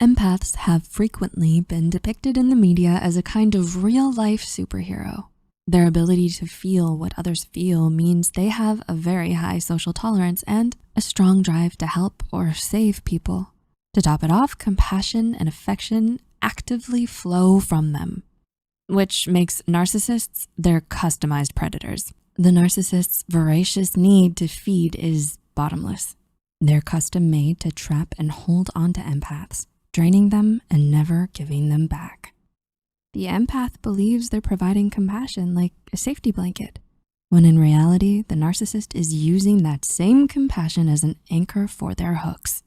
Empaths have frequently been depicted in the media as a kind of real-life superhero. Their ability to feel what others feel means they have a very high social tolerance and a strong drive to help or save people. To top it off, compassion and affection actively flow from them, which makes narcissists their customized predators. The narcissist's voracious need to feed is bottomless. They're custom made to trap and hold on to empaths, draining them and never giving them back. The empath believes they're providing compassion like a safety blanket, when in reality, the narcissist is using that same compassion as an anchor for their hooks.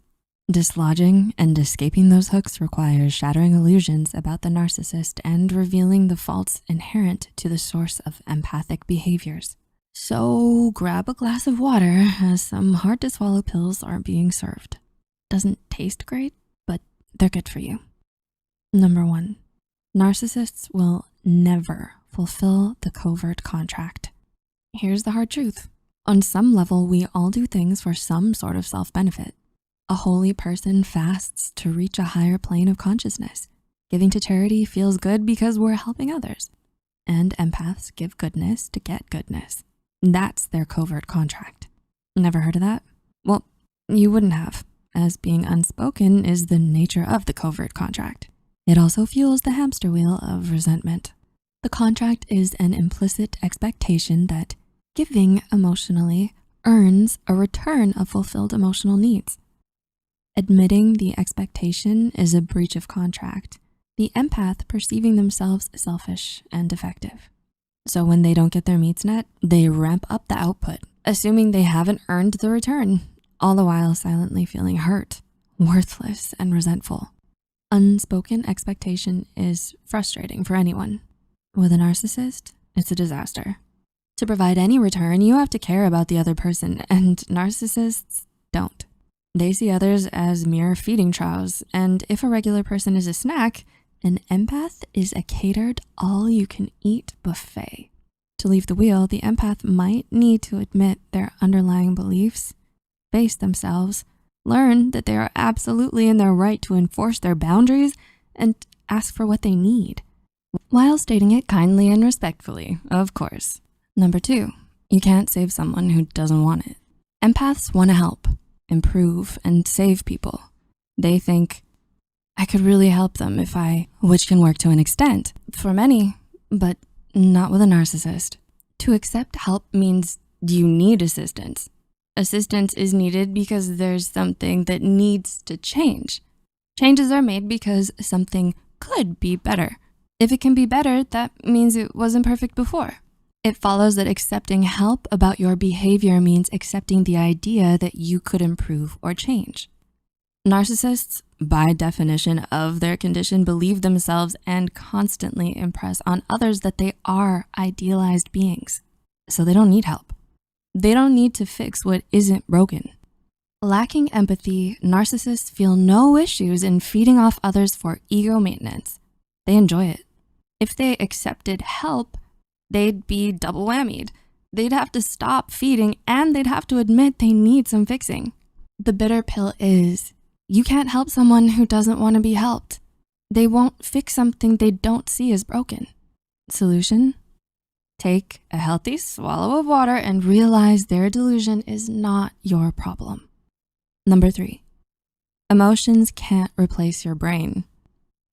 Dislodging and escaping those hooks requires shattering illusions about the narcissist and revealing the faults inherent to the source of empathic behaviors. So grab a glass of water as some hard to swallow pills are being served. Doesn't taste great, but they're good for you. Number 1, narcissists will never fulfill the covert contract. Here's the hard truth. On some level, we all do things for some sort of self-benefit. A holy person fasts to reach a higher plane of consciousness. Giving to charity feels good because we're helping others. And empaths give goodness to get goodness. That's their covert contract. Never heard of that? Well, you wouldn't have, as being unspoken is the nature of the covert contract. It also fuels the hamster wheel of resentment. The contract is an implicit expectation that giving emotionally earns a return of fulfilled emotional needs. Admitting the expectation is a breach of contract, the empath perceiving themselves selfish and defective. So when they don't get their needs met, they ramp up the output, assuming they haven't earned the return, all the while silently feeling hurt, worthless, and resentful. Unspoken expectation is frustrating for anyone. With a narcissist, it's a disaster. To provide any return, you have to care about the other person, and narcissists don't. They see others as mere feeding troughs, and if a regular person is a snack, an empath is a catered all-you-can-eat buffet. To leave the wheel, the empath might need to admit their underlying beliefs, face themselves, learn that they are absolutely in their right to enforce their boundaries, and ask for what they need, while stating it kindly and respectfully, of course. Number 2, you can't save someone who doesn't want it. Empaths want to help, improve, and save people. They think, I could really help them if which can work to an extent for many, but not with a narcissist. To accept help means you need assistance. Assistance is needed because there's something that needs to change. Changes are made because something could be better. If it can be better, that means it wasn't perfect before. It follows that accepting help about your behavior means accepting the idea that you could improve or change. Narcissists, by definition of their condition, believe themselves and constantly impress on others that they are idealized beings, so they don't need help. They don't need to fix what isn't broken. Lacking empathy, narcissists feel no issues in feeding off others for ego maintenance. They enjoy it. If they accepted help, they'd be double whammied. They'd have to stop feeding and they'd have to admit they need some fixing. The bitter pill is, you can't help someone who doesn't want to be helped. They won't fix something they don't see as broken. Solution? Take a healthy swallow of water and realize their delusion is not your problem. Number 3, emotions can't replace your brain.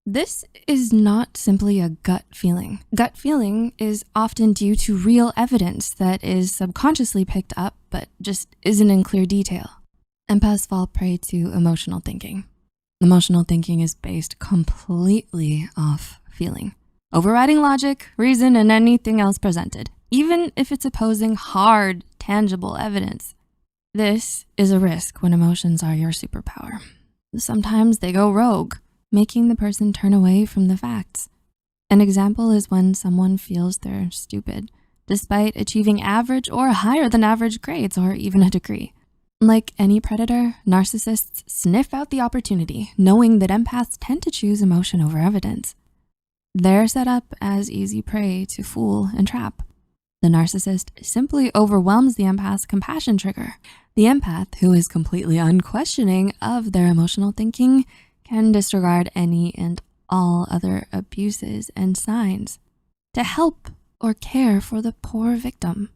This is not simply a gut feeling. Gut feeling is often due to real evidence that is subconsciously picked up, but just isn't in clear detail. Empaths fall prey to emotional thinking. Emotional thinking is based completely off feeling, overriding logic, reason, and anything else presented, even if it's opposing hard, tangible evidence. This is a risk when emotions are your superpower. Sometimes they go rogue, making the person turn away from the facts. An example is when someone feels they're stupid, despite achieving average or higher than average grades or even a degree. Like any predator, narcissists sniff out the opportunity, knowing that empaths tend to choose emotion over evidence. They're set up as easy prey to fool and trap. The narcissist simply overwhelms the empath's compassion trigger. The empath, who is completely unquestioning of their emotional thinking, can disregard any and all other abuses and signs to help or care for the poor victim.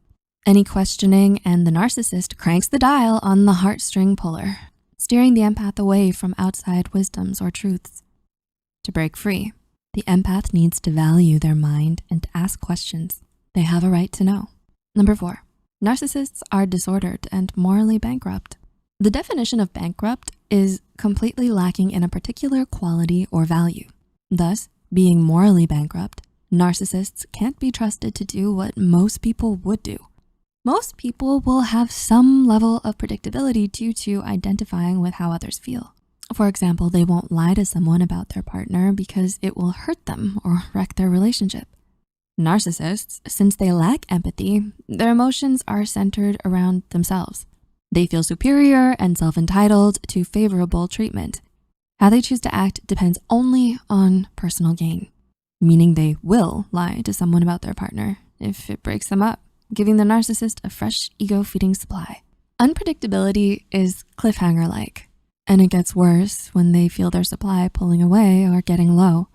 Any questioning and the narcissist cranks the dial on the heartstring puller, steering the empath away from outside wisdoms or truths. To break free, the empath needs to value their mind and to ask questions. They have a right to know. Number 4, narcissists are disordered and morally bankrupt. The definition of bankrupt is completely lacking in a particular quality or value. Thus, being morally bankrupt, narcissists can't be trusted to do what most people would do. Most people will have some level of predictability due to identifying with how others feel. For example, they won't lie to someone about their partner because it will hurt them or wreck their relationship. Narcissists, since they lack empathy, their emotions are centered around themselves. They feel superior and self-entitled to favorable treatment. How they choose to act depends only on personal gain, meaning they will lie to someone about their partner if it breaks them up, giving the narcissist a fresh ego-feeding supply. Unpredictability is cliffhanger-like, and it gets worse when they feel their supply pulling away or getting low.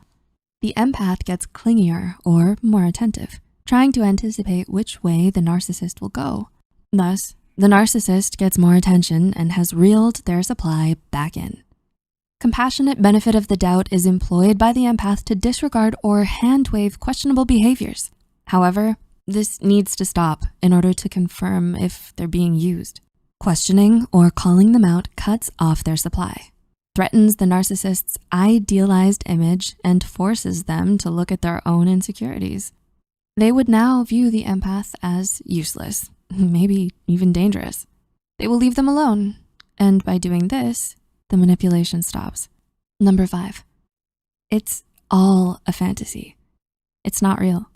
The empath gets clingier or more attentive, trying to anticipate which way the narcissist will go. Thus, the narcissist gets more attention and has reeled their supply back in. Compassionate benefit of the doubt is employed by the empath to disregard or hand-wave questionable behaviors. However, this needs to stop in order to confirm if they're being used. Questioning or calling them out cuts off their supply, threatens the narcissist's idealized image, and forces them to look at their own insecurities. They would now view the empath as useless, maybe even dangerous. They will leave them alone, and by doing this, the manipulation stops. Number 5, it's all a fantasy. It's not real.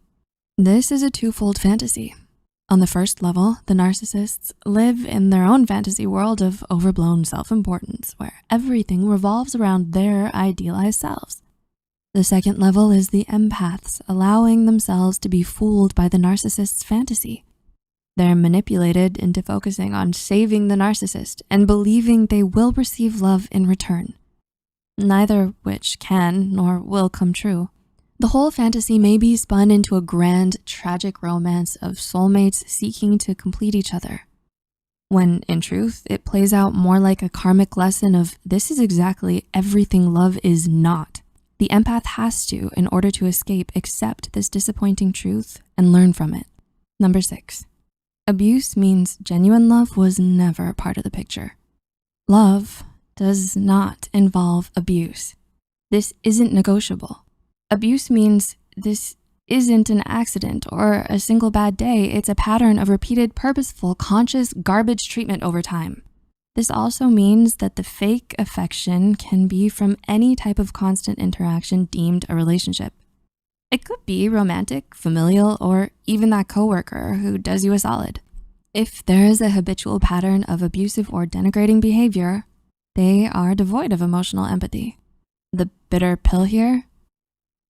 This is a twofold fantasy. On the first level, the narcissists live in their own fantasy world of overblown self-importance, where everything revolves around their idealized selves. The second level is the empaths allowing themselves to be fooled by the narcissist's fantasy. They're manipulated into focusing on saving the narcissist and believing they will receive love in return, neither which can nor will come true. The whole fantasy may be spun into a grand, tragic romance of soulmates seeking to complete each other, when in truth, it plays out more like a karmic lesson of this is exactly everything love is not. The empath has to, in order to escape, accept this disappointing truth and learn from it. Number 6, abuse means genuine love was never part of the picture. Love does not involve abuse. This isn't negotiable. Abuse means this isn't an accident or a single bad day. It's a pattern of repeated, purposeful, conscious garbage treatment over time. This also means that the fake affection can be from any type of constant interaction deemed a relationship. It could be romantic, familial, or even that coworker who does you a solid. If there is a habitual pattern of abusive or denigrating behavior, they are devoid of emotional empathy. The bitter pill here,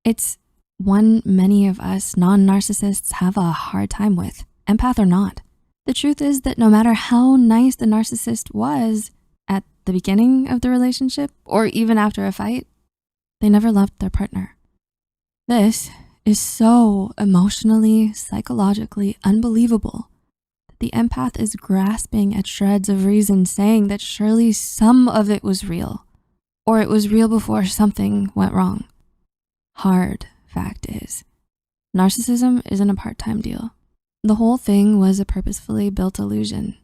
it's one many of us non-narcissists have a hard time with, empath or not. The truth is that no matter how nice the narcissist was at the beginning of the relationship or even after a fight, they never loved their partner. This is so emotionally, psychologically unbelievable that the empath is grasping at shreds of reason, saying that surely some of it was real, or it was real before something went wrong. Hard fact is, narcissism isn't a part-time deal. The whole thing was a purposefully built illusion.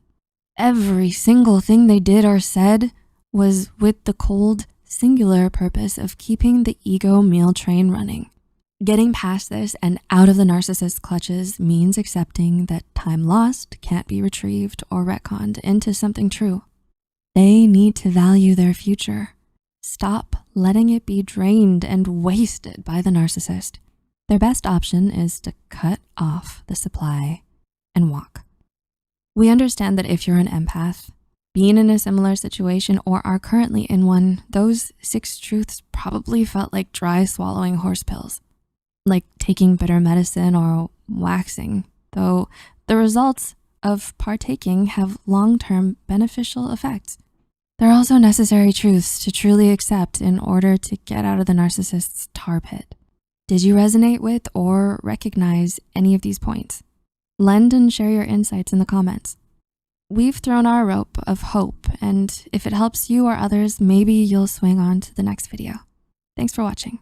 Every single thing they did or said was with the cold, singular purpose of keeping the ego meal train running. Getting past this and out of the narcissist's clutches means accepting that time lost can't be retrieved or retconned into something true. They need to value their future. Stop letting it be drained and wasted by the narcissist. Their best option is to cut off the supply and walk. We understand that if you're an empath, being in a similar situation or are currently in one, those 6 truths probably felt like dry swallowing horse pills, like taking bitter medicine or waxing, though the results of partaking have long-term beneficial effects. They're also necessary truths to truly accept in order to get out of the narcissist's tar pit. Did you resonate with or recognize any of these points? Lend and share your insights in the comments. We've thrown our rope of hope, and if it helps you or others, maybe you'll swing on to the next video. Thanks for watching.